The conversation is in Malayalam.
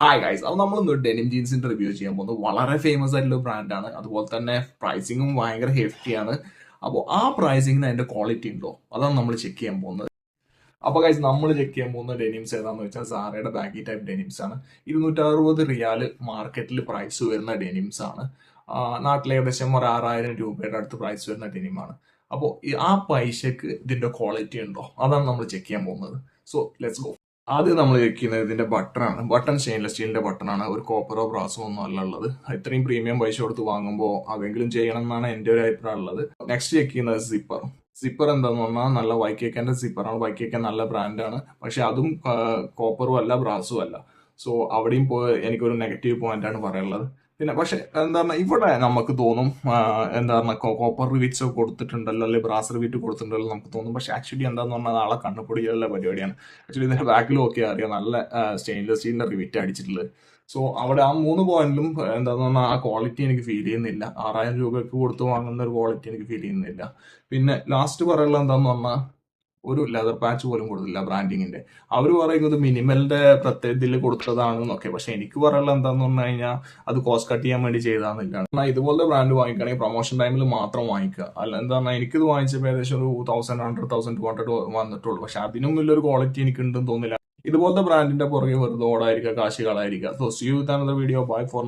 ഹായ് ഗൈസ്, അപ്പോൾ നമ്മളിന്ന് ഡെനിം ജീൻസിന്റെ റിവ്യൂ ചെയ്യാൻ പോകുന്നത്. വളരെ ഫേമസ് ആയിട്ടുള്ള ബ്രാൻഡാണ്. അതുപോലെ തന്നെ പ്രൈസിങ്ങും ഭയങ്കര ഹെഫ്റ്റിയാണ്. അപ്പോൾ ആ പ്രൈസിങ്ങിന് അതിന്റെ ക്വാളിറ്റി ഉണ്ടോ, അതാണ് നമ്മൾ ചെക്ക് ചെയ്യാൻ പോകുന്നത്. അപ്പോൾ ഗൈസ്, നമ്മൾ ചെക്ക് ചെയ്യാൻ പോകുന്ന ഡെനിംസ് ഏതാണെന്ന് വെച്ചാൽ സാറയുടെ ബാഗി ടൈപ്പ് ഡെനിംസ് ആണ്. 260 റിയാൽ മാർക്കറ്റിൽ പ്രൈസ് വരുന്ന ഡെനിംസ് ആണ്. നാട്ടിൽ ഏകദേശം ഒരു 6000 രൂപയുടെ അടുത്ത് പ്രൈസ് വരുന്ന ഡെനിമാണ്. അപ്പോൾ ആ പൈസക്ക് ഇതിന്റെ ക്വാളിറ്റി ഉണ്ടോ, അതാണ് നമ്മൾ ചെക്ക് ചെയ്യാൻ പോകുന്നത്. So let's go. ആദ്യം നമ്മൾ വെക്കുന്നത് ഇതിന്റെ ബട്ടണാണ്. ബട്ടൺ സ്റ്റെയിൻലെസ് സ്റ്റീലിന്റെ ബട്ടണാണ്, ഒരു കോപ്പറോ ബ്രാസോ ഒന്നും അല്ല ഉള്ളത്. ഇത്രയും പ്രീമിയം പൈസ കൊടുത്ത് വാങ്ങുമ്പോൾ അതെങ്കിലും ചെയ്യണം എന്നാണ് എൻ്റെ ഒരു അഭിപ്രായം ഉള്ളത്. നെക്സ്റ്റ് ചെക്ക് ചെയ്യുന്നത് സിപ്പർ. സിപ്പർ എന്താന്ന് പറഞ്ഞാൽ നല്ല വൈക്കേക്കൻ്റെ സിപ്പറാണ്. വൈക്കേക്കൻ നല്ല ബ്രാൻഡാണ്, പക്ഷെ അതും കോപ്പറും അല്ല ബ്രാസും അല്ല. സോ അവിടെയും എനിക്കൊരു നെഗറ്റീവ് പോയിന്റ് ആണ് പറയാനുള്ളത്. പിന്നെ പക്ഷെ എന്താ പറഞ്ഞാൽ ഇവിടെ നമുക്ക് തോന്നും എന്താ പറഞ്ഞാൽ കോപ്പർ റിവിറ്റ്സ് കൊടുത്തിട്ടുണ്ടല്ലോ, അല്ലെങ്കിൽ ബ്രാസ് റിവിറ്റ് കൊടുത്തിട്ടുണ്ടല്ലോ നമുക്ക് തോന്നും. പക്ഷെ ആക്ച്വലി എന്താന്ന് പറഞ്ഞാൽ ആളെ കണ്ണുപൊടിയുള്ള പരിപാടിയാണ്. ആക്ച്വലി ഇതിന്റെ ബാക്കിലും ഒക്കെ അറിയാം നല്ല സ്റ്റെയിൻലെസ് സ്റ്റീലിന്റെ റിവിറ്റ് അടിച്ചിട്ടുള്ളത്. സോ അവിടെ ആ 3 പോയിന്റിലും എന്താന്ന് പറഞ്ഞാൽ ആ ക്വാളിറ്റി എനിക്ക് ഫീൽ ചെയ്യുന്നില്ല. 6000 രൂപയ്ക്ക് കൊടുത്ത് വാങ്ങുന്ന ഒരു ക്വാളിറ്റി എനിക്ക് ഫീൽ ചെയ്യുന്നില്ല. പിന്നെ ലാസ്റ്റ് പറയാനുള്ളത് എന്താന്ന് പറഞ്ഞാൽ ഒരു ലെതർ പാച്ച് പോലും കൊടുത്തില്ല ബ്രാൻഡിങ്ങിന്റെ. അവർ പറയുന്നത് മിനിമലിന്റെ പ്രത്യേകതയിൽ കൊടുത്തതാണെന്നൊക്കെ, പക്ഷെ എനിക്ക് പറയാനുള്ളത് എന്താന്ന് പറഞ്ഞു കഴിഞ്ഞാൽ അത് കോസ്റ്റ് കട്ട് ചെയ്യാൻ വേണ്ടി ചെയ്താന്നില്ല. എന്നാൽ ഇതുപോലത്തെ ബ്രാൻഡ് വാങ്ങിക്കുകയാണെങ്കിൽ പ്രൊമോഷൻ ടൈമിൽ മാത്രം വാങ്ങിക്കുക. അല്ല എന്താ പറഞ്ഞാൽ എനിക്കിത് വാങ്ങിച്ചപ്പോൾ ഏകദേശം ഒരു 1100-1200 വന്നിട്ടുള്ളൂ. പക്ഷെ അതിനും വലിയൊരു ക്വാളിറ്റി എനിക്ക് ഉണ്ടെന്ന് തോന്നില്ല. ഇതുപോലത്തെ ബ്രാൻഡിന്റെ പുറകെ വെറുതെ ഓടായിരിക്കുക, കാശ് കളായിരിക്കുക. So see you with another video. Bye four.